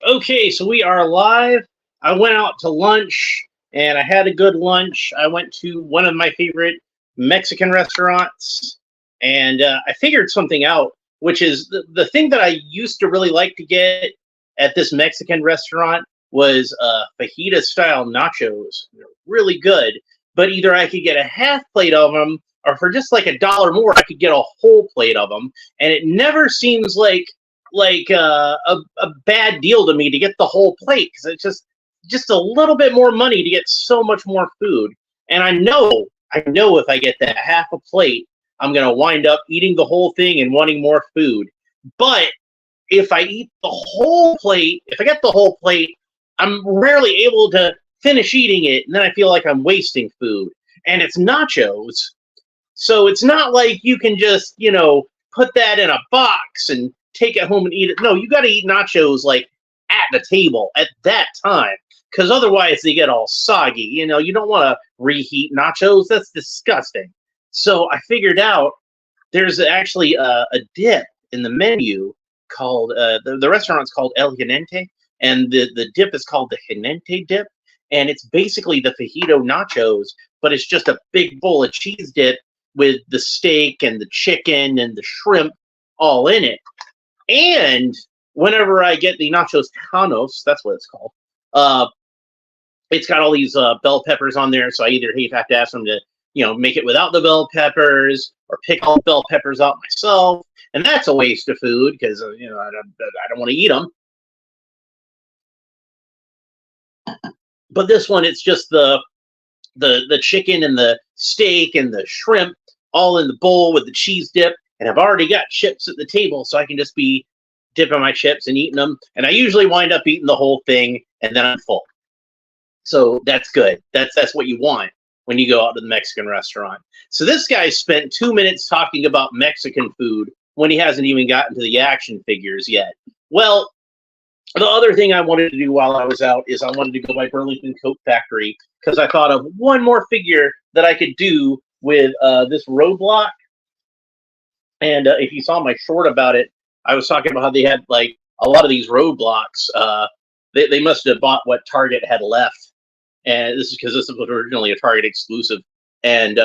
Okay, so we are live. I went out to lunch and I had a good lunch. I went to one of my favorite Mexican restaurants and I figured something out, which is the thing that I used to really like to get at this Mexican restaurant was fajita style nachos. They're really good, but either I could get a half plate of them or for just like $1 more, I could get a whole plate of them. And it never seems like a bad deal to me to get the whole plate because it's just a little bit more money to get so much more food. And I know if I get that half a plate, I'm gonna wind up eating the whole thing and wanting more food. But if I eat the whole plate, if I get the whole plate, I'm rarely able to finish eating it, and then I feel like I'm wasting food. And it's nachos, so it's not like you can just, put that in a box and take it home and eat it. No, you got to eat nachos like at the table at that time because otherwise they get all soggy. You don't want to reheat nachos. That's disgusting. So I figured out there's actually a dip in the menu called, the restaurant's called El Jinete, and the dip is called the Jinete dip. And it's basically the fajito nachos, but it's just a big bowl of cheese dip with the steak and the chicken and the shrimp all in it. And whenever I get the nachos tajanos, that's what it's called, it's got all these bell peppers on there. So I either have to ask them to, make it without the bell peppers or pick all the bell peppers out myself. And that's a waste of food because, I don't want to eat them. But this one, it's just the chicken and the steak and the shrimp all in the bowl with the cheese dip. And I've already got chips at the table, so I can just be dipping my chips and eating them. And I usually wind up eating the whole thing, and then I'm full. So that's good. That's what you want when you go out to the Mexican restaurant. So this guy spent 2 minutes talking about Mexican food when he hasn't even gotten to the action figures yet. Well, the other thing I wanted to do while I was out is I wanted to go by Burlington Coat Factory because I thought of one more figure that I could do with this roadblock. And if you saw my short about it, I was talking about how they had like a lot of these roadblocks. They must have bought what Target had left, and this is because this was originally a Target exclusive. And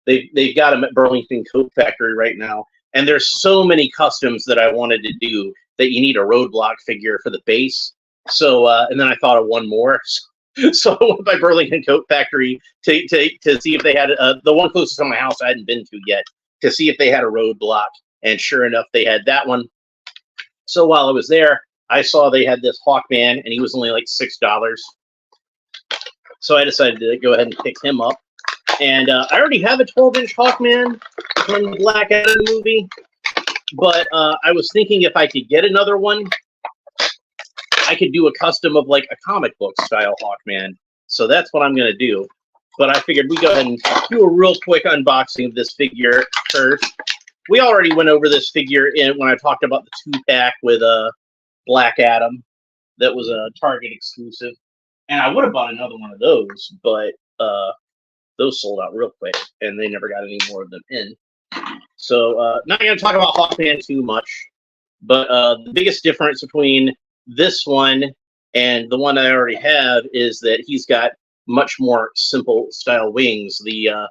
they've got them at Burlington Coat Factory right now. And there's so many customs that I wanted to do that you need a roadblock figure for the base. So and then I thought of one more. So I went by Burlington Coat Factory to see if they had the one closest to my house I hadn't been to yet, to see if they had a roadblock, and sure enough, they had that one. So while I was there, I saw they had this Hawkman, and he was only like $6. So I decided to go ahead and pick him up. And I already have a 12-inch Hawkman from the Black Adam movie, but I was thinking if I could get another one, I could do a custom of like a comic book style Hawkman. So that's what I'm going to do. But I figured we go ahead and do a real quick unboxing of this figure first. We already went over this figure when I talked about the 2-pack with Black Adam that was a Target exclusive. And I would have bought another one of those, but those sold out real quick, and they never got any more of them in. So not going to talk about Hawkman too much, but the biggest difference between this one and the one I already have is that he's got much more simple style wings. The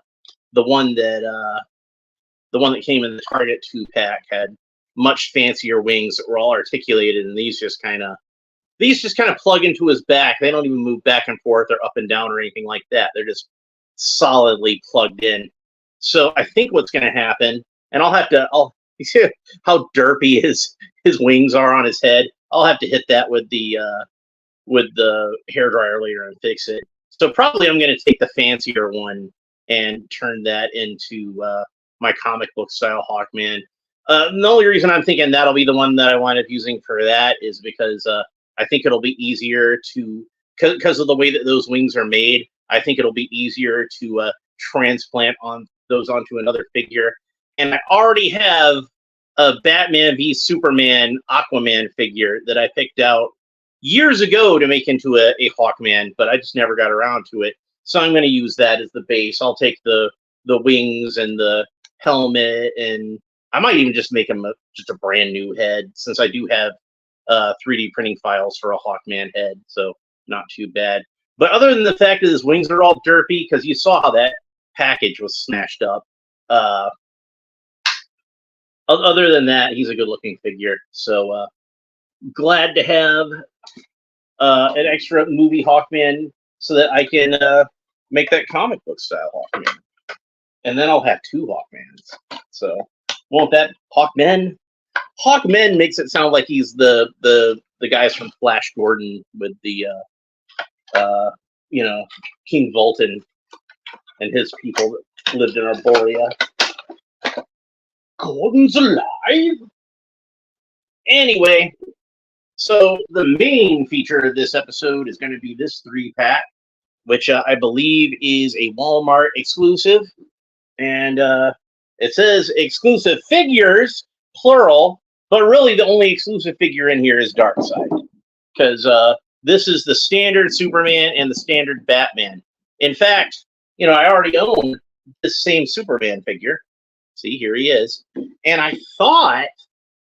one that came in the Target 2-pack had much fancier wings that were all articulated, and these just kind of plug into his back. They don't even move back and forth or up and down or anything like that. They're just solidly plugged in. So I think what's going to happen, and I'll see how derpy his wings are on his head. I'll have to hit that with the hairdryer later and fix it. So probably I'm going to take the fancier one and turn that into my comic book style Hawkman. The only reason I'm thinking that'll be the one that I wind up using for that is because I think it'll be easier to, because of the way that those wings are made, I think it'll be easier to transplant those onto another figure. And I already have a Batman v Superman Aquaman figure that I picked out years ago to make into a Hawkman, but I just never got around to it. So I'm going to use that as the base. I'll take the wings and the helmet, and I might even just make him just a brand new head, since I do have 3D printing files for a Hawkman head, so not too bad. But other than the fact that his wings are all derpy, because you saw how that package was smashed up, other than that, he's a good-looking figure. So glad to have an extra movie Hawkman so that I can make that comic book style Hawkman. And then I'll have 2 Hawkmans. So won't that Hawkman? Hawkman makes it sound like he's the guys from Flash Gordon with the King Vulcan and his people that lived in Arborea. Gordon's alive. Anyway, so the main feature of this episode is going to be this 3-pack, which I believe is a Walmart exclusive. And it says exclusive figures, plural, but really the only exclusive figure in here is Darkseid. Because this is the standard Superman and the standard Batman. In fact, I already own this same Superman figure. See, here he is. And I thought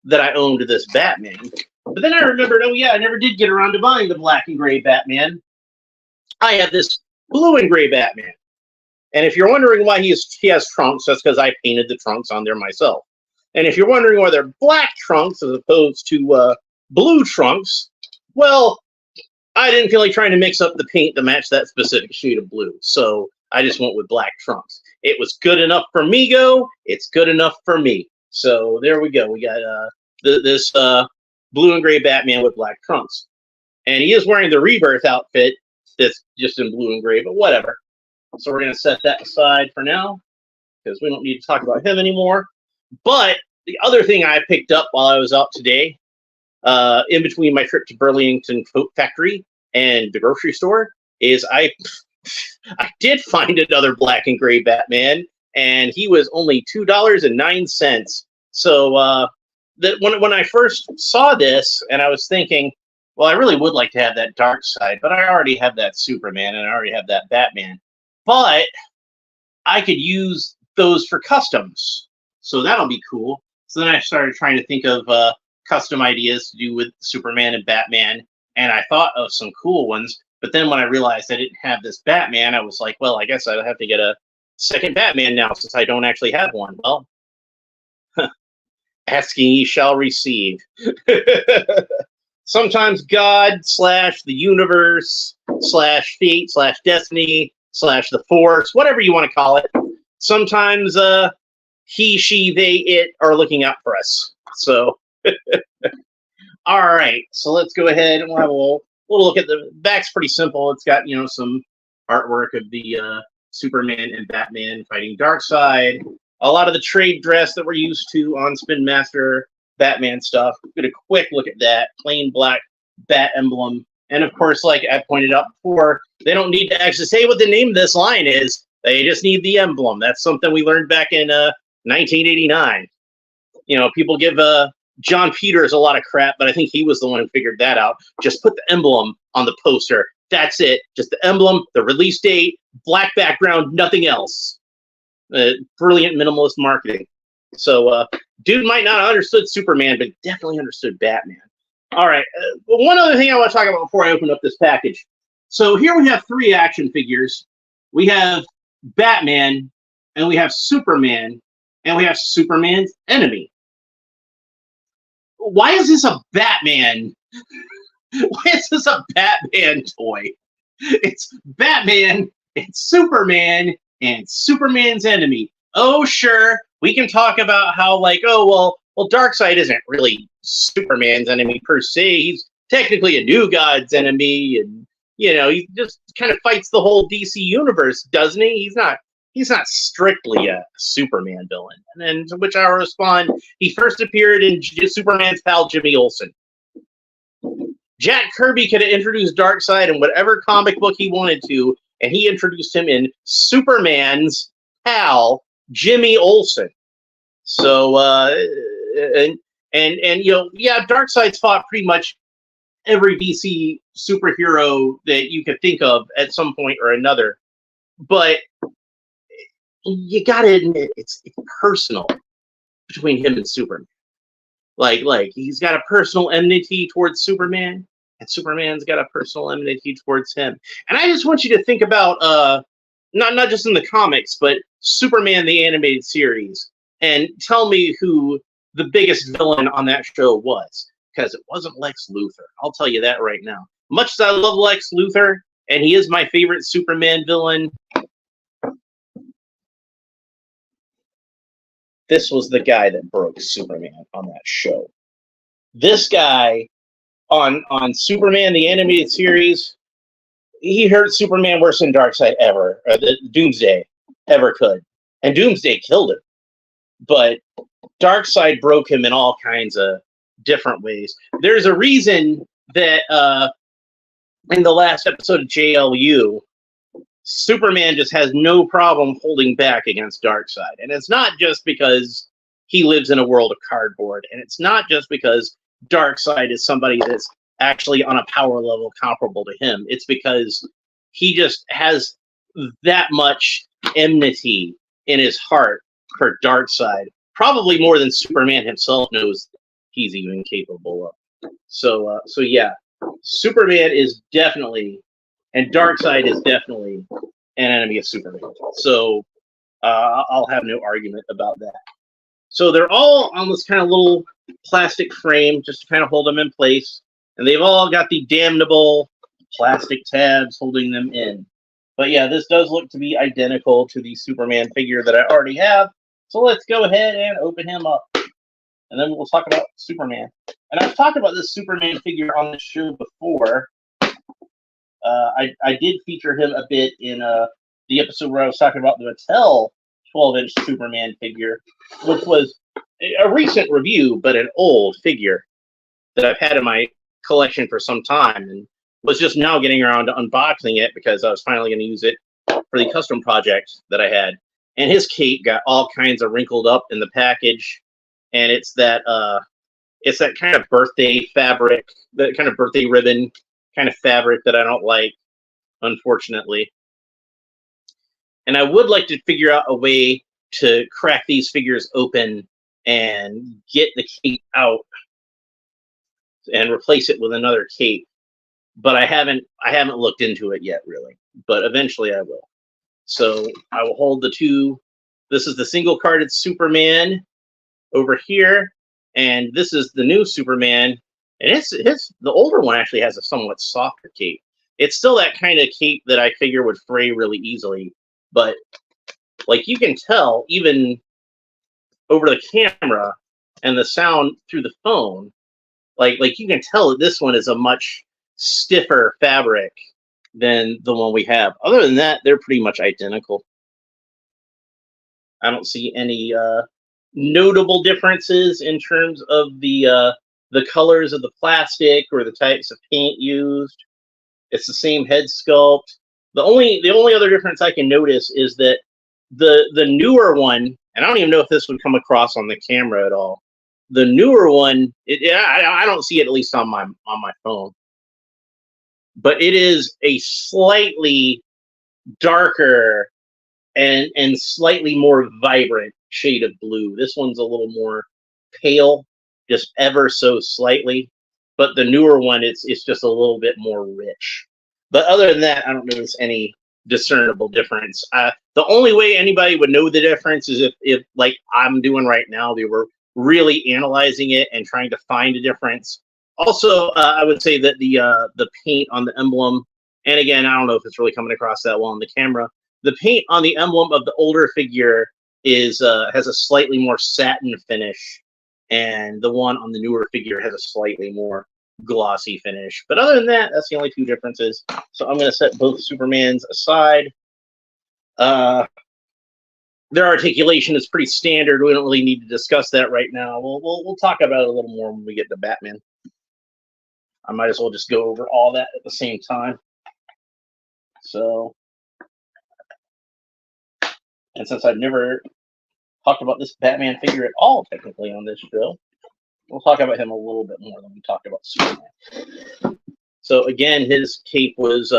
that I owned this Batman. But then I remembered, oh yeah, I never did get around to buying the black and gray Batman. I have this blue and gray Batman. And if you're wondering why he has trunks, that's because I painted the trunks on there myself. And if you're wondering why they're black trunks as opposed to blue trunks, well, I didn't feel like trying to mix up the paint to match that specific shade of blue. So I just went with black trunks. It was good enough for Mego. It's good enough for me. So there we go. We got this blue and gray Batman with black trunks. And he is wearing the Rebirth outfit that's just in blue and gray, but whatever. So we're going to set that aside for now because we don't need to talk about him anymore. But the other thing I picked up while I was out today, in between my trip to Burlington Coat Factory and the grocery store, is I did find another black and gray Batman, and he was only $2.09. So when I first saw this, and I was thinking, well, I really would like to have that Darkseid, but I already have that Superman, and I already have that Batman. But I could use those for customs, so that'll be cool. So then I started trying to think of custom ideas to do with Superman and Batman, and I thought of some cool ones. But then when I realized I didn't have this Batman, I was like, well, I guess I'll have to get a second Batman now since I don't actually have one. Well, asking ye shall receive. Sometimes God / the universe / fate / destiny / the force, whatever you want to call it. Sometimes he, she, they, it are looking out for us. So, all right. So let's go ahead and we'll have a little look at the back's pretty simple. It's got, some artwork of the Superman and Batman fighting Darkseid. A lot of the trade dress that we're used to on Spin Master Batman stuff. Get a quick look at that. Plain black bat emblem. And of course, like I pointed out before, they don't need to actually say what the name of this line is. They just need the emblem. That's something we learned back in 1989. People give John Peters a lot of crap, but I think he was the one who figured that out. Just put the emblem on the poster. That's it. Just the emblem, the release date, black background, nothing else. Brilliant minimalist marketing. So, dude might not have understood Superman, but definitely understood Batman. All right. One other thing I want to talk about before I open up this package. So here we have 3 action figures. We have Batman, and we have Superman, and we have Superman's enemy. Why is this a Batman? Why is this a Batman toy? It's Batman, it's Superman, and Superman's enemy. Oh, sure, we can talk about how, well, Darkseid isn't really Superman's enemy per se. He's technically a New God's enemy, and he just kind of fights the whole DC universe, doesn't he? He's not strictly a Superman villain. And then to which I respond, he first appeared in Superman's pal Jimmy Olsen. Jack Kirby could have introduced Darkseid in whatever comic book he wanted to, and he introduced him in Superman's pal Jimmy Olsen. So Darkseid's fought pretty much every DC superhero that you could think of at some point or another. But you gotta admit, it's personal between him and Superman. Like he's got a personal enmity towards Superman, and Superman's got a personal enmity towards him. And I just want you to think about not just in the comics, but Superman the animated series, and tell me who the biggest villain on that show was, because it wasn't Lex Luthor. I'll tell you that right now. Much as I love Lex Luthor, and he is my favorite Superman villain, this was the guy that broke Superman on that show. This guy on Superman the animated series, he hurt Superman worse than Darkseid ever, or the Doomsday ever could, and Doomsday killed him. But Darkseid broke him in all kinds of different ways. There's a reason that in the last episode of JLU, Superman just has no problem holding back against Darkseid. And it's not just because he lives in a world of cardboard, and it's not just because Darkseid is somebody that's actually on a power level comparable to him. It's because he just has that much enmity in his heart for Darkseid, probably more than Superman himself knows he's even capable of. So yeah, Superman is definitely, and Darkseid is definitely an enemy of Superman. So I'll have no argument about that. So they're all on this kind of little plastic frame just to kind of hold them in place. And they've all got the damnable plastic tabs holding them in. But yeah, this does look to be identical to the Superman figure that I already have. So let's go ahead and open him up. And then we'll talk about Superman. And I've talked about this Superman figure on the show before. I did feature him a bit in the episode where I was talking about the Mattel 12-inch Superman figure, which was a recent review, but an old figure that I've had in my collection for some time, and was just now getting around to unboxing it because I was finally going to use it for the custom project that I had. And his cape got all kinds of wrinkled up in the package, and it's that kind of birthday fabric, that kind of birthday ribbon kind of fabric that I don't like, unfortunately. And I would like to figure out a way to crack these figures open and get the cape out and replace it with another cape. But I haven't looked into it yet, really. But eventually I will. So I will hold the two. This is the single carded Superman over here, and this is the new Superman. And the older one actually has a somewhat softer cape. It's still that kind of cape that I figure would fray really easily. But like you can tell, even over the camera and the sound through the phone, like you can tell that this one is a much stiffer fabric than the one we have. Other than that, they're pretty much identical. I don't see any notable differences in terms of the colors of the plastic or the types of paint used. It's the same head sculpt. The only other difference I can notice is that the newer one, and I don't even know if this would come across on the camera at all. The newer one, I don't see it, at least on my phone, but it is a slightly darker and slightly more vibrant shade of blue. This one's a little more pale, just ever so slightly. But the newer one, it's just a little bit more rich. But other than that, I don't notice any discernible difference. The only way anybody would know the difference is if like I'm doing right now, they were really analyzing it and trying to find a difference. Also, I would say that the paint on the emblem, and again, I don't know if it's really coming across that well on the camera, the paint on the emblem of the older figure has a slightly more satin finish, and the one on the newer figure has a slightly more glossy finish. But other than that, that's the only two differences. So I'm going to set both Supermans aside. Their articulation is pretty standard. We don't really need to discuss that right now. We'll talk about it a little more when we get to Batman. I might as well just go over all that at the same time. So, and since I've never talked about this Batman figure at all, technically, on this show, we'll talk about him a little bit more than we talked about Superman. So again, his cape was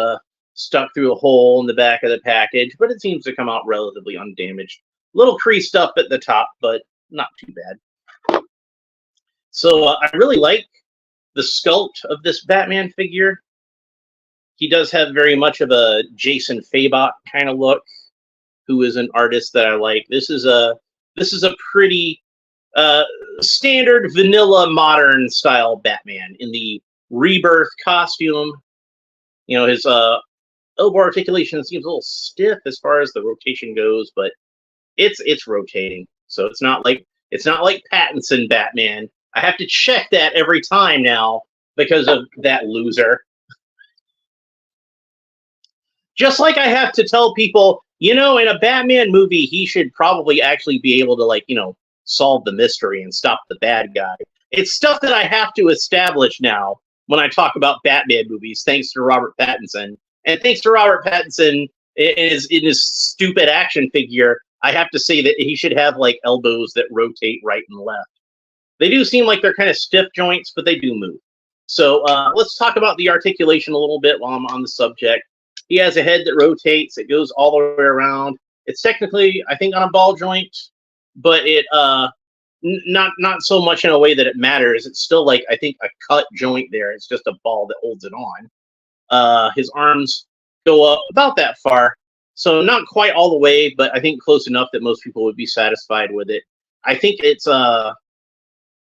stuck through a hole in the back of the package, but it seems to come out relatively undamaged. A little creased up at the top, but not too bad. So I really like the sculpt of this Batman figure. He does have very much of a Jason Fabok kind of look, who is an artist that I like. This is a pretty uh, standard vanilla modern style Batman in the rebirth costume. You know, his elbow articulation seems a little stiff as far as the rotation goes, but it's rotating. So it's not like Pattinson Batman. I have to check that every time now because of that loser. Just like I have to tell people, in a Batman movie, he should probably actually be able to, like, solve the mystery and stop the bad guy. It's stuff that I have to establish now when I talk about Batman movies, thanks to Robert Pattinson. And thanks to Robert Pattinson in his stupid action figure, I have to say that he should have, like, elbows that rotate right and left. They do seem like they're kind of stiff joints, but they do move. So let's talk about the articulation a little bit while I'm on the subject. He has a head that rotates. It goes all the way around. It's technically, I think, on a ball joint, but it not so much in a way that it matters. It's still, like, I think, a cut joint there. It's just a ball that holds it on. His arms go up about that far, so not quite all the way, but I think close enough that most people would be satisfied with it. I think it's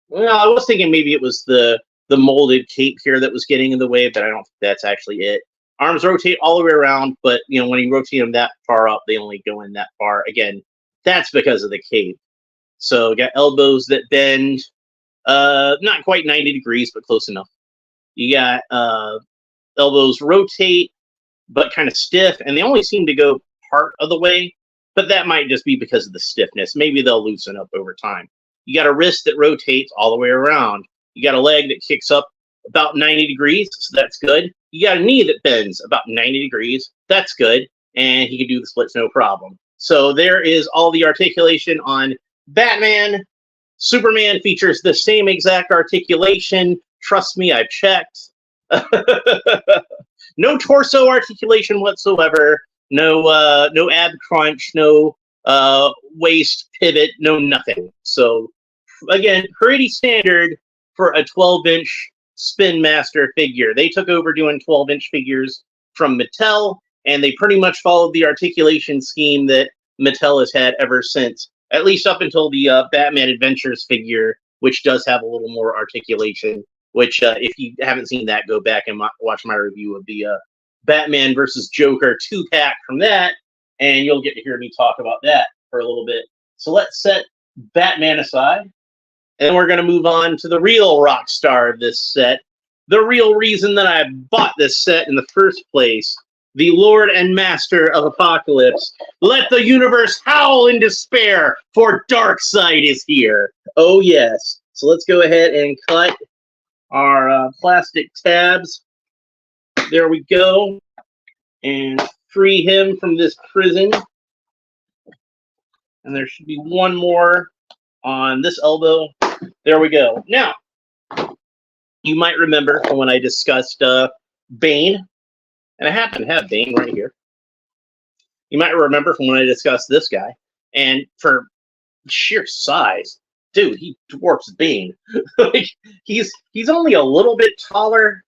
well, I was thinking maybe it was the molded cape here that was getting in the way, but I don't think that's actually it. Arms rotate all the way around, but when you rotate them that far up, they only go in that far. Again, that's because of the cape. So you got elbows that bend, not quite 90 degrees, but close enough. You got elbows rotate, but kind of stiff, and they only seem to go part of the way, but that might just be because of the stiffness. Maybe they'll loosen up over time. You got a wrist that rotates all the way around. You got a leg that kicks up about 90 degrees, so that's good. You got a knee that bends about 90 degrees. That's good. And he can do the splits no problem. So there is all the articulation on Batman. Superman features the same exact articulation. Trust me, I've checked. No torso articulation whatsoever. No ab crunch. No waist pivot. No nothing. So again, pretty standard for a 12-inch Spin Master figure. They took over doing 12-inch figures from Mattel, and they pretty much followed the articulation scheme that Mattel has had ever since, at least up until the Batman Adventures figure, which does have a little more articulation, which if you haven't seen that, go back and watch my review of the Batman versus Joker 2-pack from that, and you'll get to hear me talk about that for a little bit. So let's set Batman aside. And we're going to move on to the real rock star of this set. The real reason that I bought this set in the first place. The Lord and Master of Apocalypse. Let the universe howl in despair, for Darkseid is here. Oh, yes. So let's go ahead and cut our plastic tabs. There we go. And free him from this prison. And there should be one more on this elbow. There we go. Now, you might remember from when I discussed Bane, and I happen to have Bane right here. You might remember from when I discussed this guy, and for sheer size, dude, he dwarfs Bane. Like, he's only a little bit taller,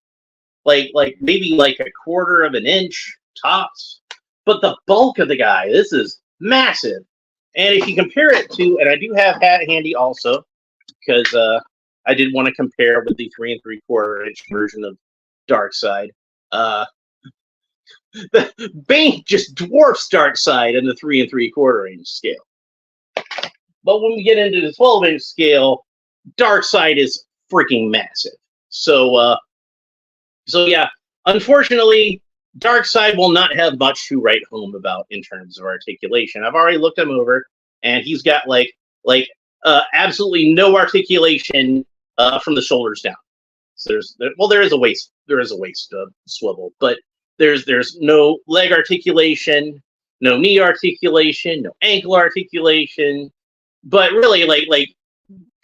like maybe like a quarter of an inch tops, but the bulk of the guy, this is massive. And if you compare it to, and I do have hat handy also, because I did want to compare with the 3 3/4-inch version of Darkseid. The Bane just dwarfs Darkseid in the 3 3/4-inch scale. But when we get into the 12-inch scale, Darkseid is freaking massive. So yeah, unfortunately, Darkseid will not have much to write home about in terms of articulation. I've already looked him over, and he's got like absolutely no articulation from the shoulders down. So there is a waist swivel, but there's no leg articulation, no knee articulation, no ankle articulation. But really, like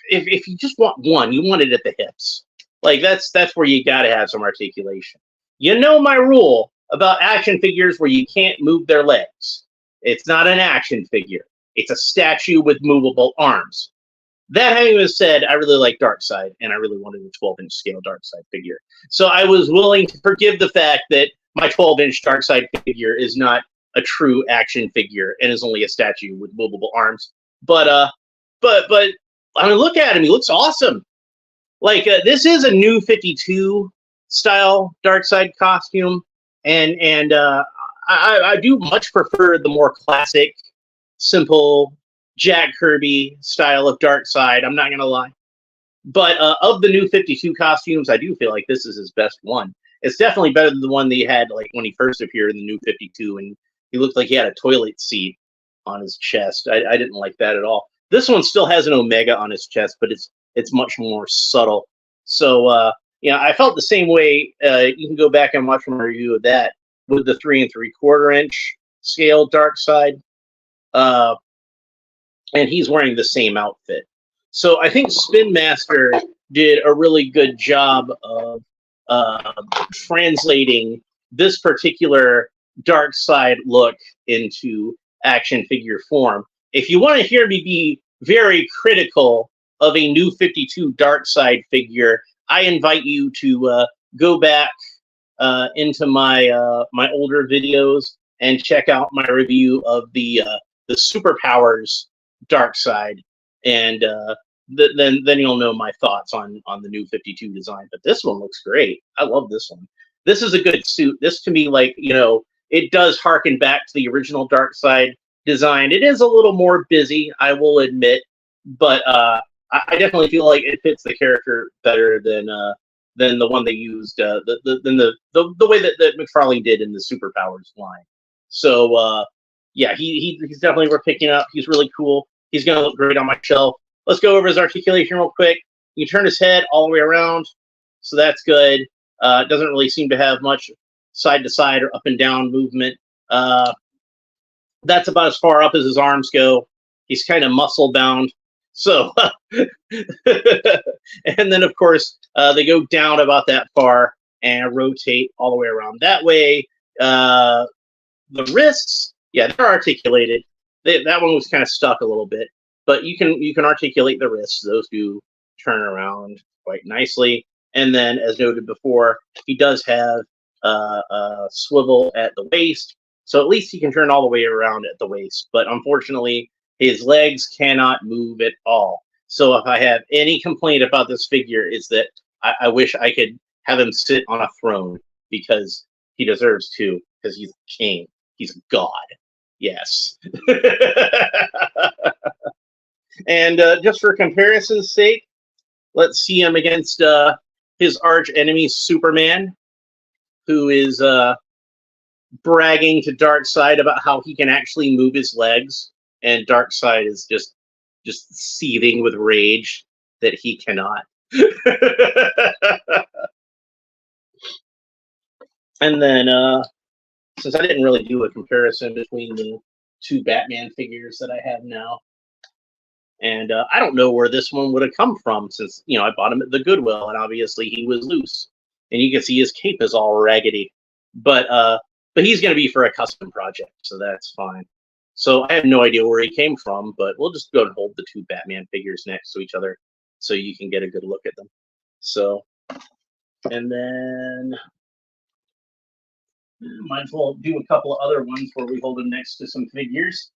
if you just want one, you want it at the hips. Like that's where you got to have some articulation. You know my rule about action figures where you can't move their legs. It's not an action figure. It's a statue with movable arms. That having been said, I really like Darkseid, and I really wanted a 12-inch scale Darkseid figure. So I was willing to forgive the fact that my 12-inch Darkseid figure is not a true action figure and is only a statue with movable arms. But I mean, look at him; he looks awesome. Like this is a new 52 style Darkseid costume, and I do much prefer the more classic, simple Jack Kirby style of Darkseid. I'm not gonna lie, but of the new 52 costumes, I do feel like this is his best one. It's definitely better than the one that he had like when he first appeared in the new 52, and he looked like he had a toilet seat on his chest. I didn't like that at all. This one still has an Omega on his chest, but it's much more subtle. So I felt the same way. You can go back and watch my review of that with the 3 3/4 inch scale Darkseid. And he's wearing the same outfit. So I think Spin Master did a really good job of translating this particular Darkseid look into action figure form. If you want to hear me be very critical of a new 52 Darkseid figure, I invite you to go back into my my older videos and check out my review of the Superpowers Darkseid, and then you'll know my thoughts on the new 52 design. But this one looks great. I love this one. This is a good suit. This to me, like, it does harken back to the original Darkseid design. It is a little more busy, I will admit, but I definitely feel like it fits the character better than the one they used, than the way that McFarlane did in the Superpowers line. So yeah, he's definitely worth picking up. He's really cool. He's gonna look great on my shelf. Let's go over his articulation real quick. You turn his head all the way around, so that's good. Doesn't really seem to have much side to side or up and down movement. That's about as far up as his arms go. He's kind of muscle bound. So, and then of course they go down about that far and rotate all the way around that way. The wrists, yeah, they're articulated. That one was kind of stuck a little bit, but you can articulate the wrists. Those do turn around quite nicely. And then, as noted before, he does have a swivel at the waist, so at least he can turn all the way around at the waist. But unfortunately, his legs cannot move at all. So if I have any complaint about this figure, is that I wish I could have him sit on a throne, because he deserves to, because he's a king. He's a god. Yes. And just for comparison's sake, let's see him against his arch enemy, Superman, who is bragging to Darkseid about how he can actually move his legs, and Darkseid is just seething with rage that he cannot. And then, since I didn't really do a comparison between the two Batman figures that I have now, and I don't know where this one would have come from, since I bought him at the Goodwill, and obviously he was loose, and you can see his cape is all raggedy. But he's going to be for a custom project, so that's fine. So I have no idea where he came from, but we'll just go and hold the two Batman figures next to each other so you can get a good look at them. So, and then might as well do a couple of other ones where we hold them next to some figures.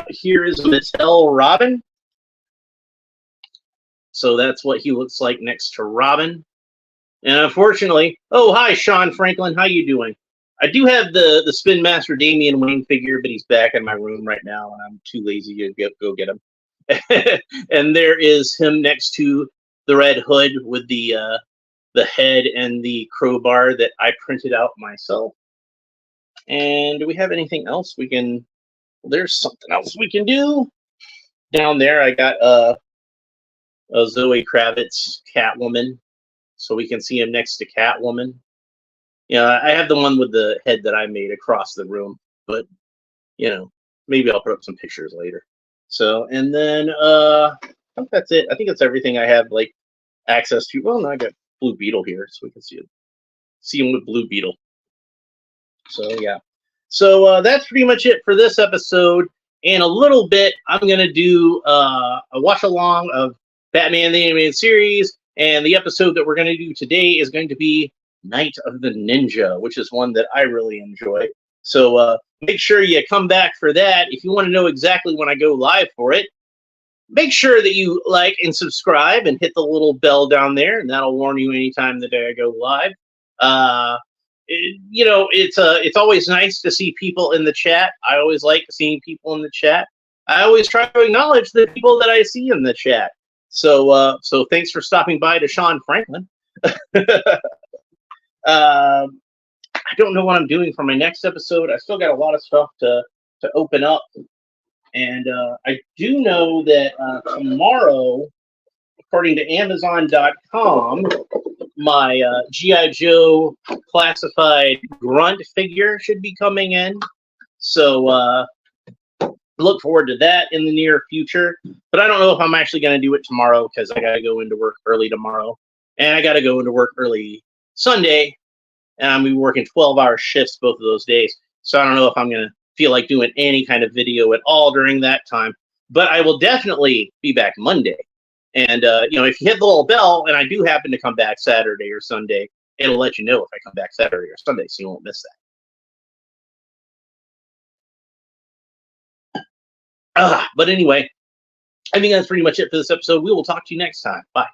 Here is Mattel Robin. So that's what he looks like next to Robin. And unfortunately, oh, hi, Sean Franklin. How you doing? I do have the Spin Master Damian Wayne figure, but he's back in my room right now, and I'm too lazy to go get him. And there is him next to the Red Hood with the head and the crowbar that I printed out myself. And do we have anything else we can? Well, there's something else we can do. Down there, I got a Zoe Kravitz Catwoman, so we can see him next to Catwoman. Yeah, I have the one with the head that I made across the room, but maybe I'll put up some pictures later. So, and then I think that's it. I think that's everything I have like access to. Well, now I got Blue Beetle here, so we can see him with Blue Beetle. So yeah, so that's pretty much it for this episode. and a little bit, I'm going to do a watch along of Batman the Animated Series. And the episode that we're going to do today is going to be Night of the Ninja, which is one that I really enjoy. So make sure you come back for that. If you want to know exactly when I go live for it, make sure that you like and subscribe and hit the little bell down there, and that'll warn you anytime that I go live. It's always nice to see people in the chat. I always like seeing people in the chat. I always try to acknowledge the people that I see in the chat. So thanks for stopping by to Sean Franklin. I don't know what I'm doing for my next episode. I still got a lot of stuff to open up. And I do know that tomorrow, according to Amazon.com, my G.I. Joe classified grunt figure should be coming in. So look forward to that in the near future. But I don't know if I'm actually going to do it tomorrow because I got to go into work early tomorrow. And I got to go into work early Sunday. And I'm going to be working 12-hour shifts both of those days. So I don't know if I'm going to feel like doing any kind of video at all during that time. But I will definitely be back Monday. And, if you hit the little bell and I do happen to come back Saturday or Sunday, it'll let you know if I come back Saturday or Sunday, so you won't miss that. But anyway, I think that's pretty much it for this episode. We will talk to you next time. Bye.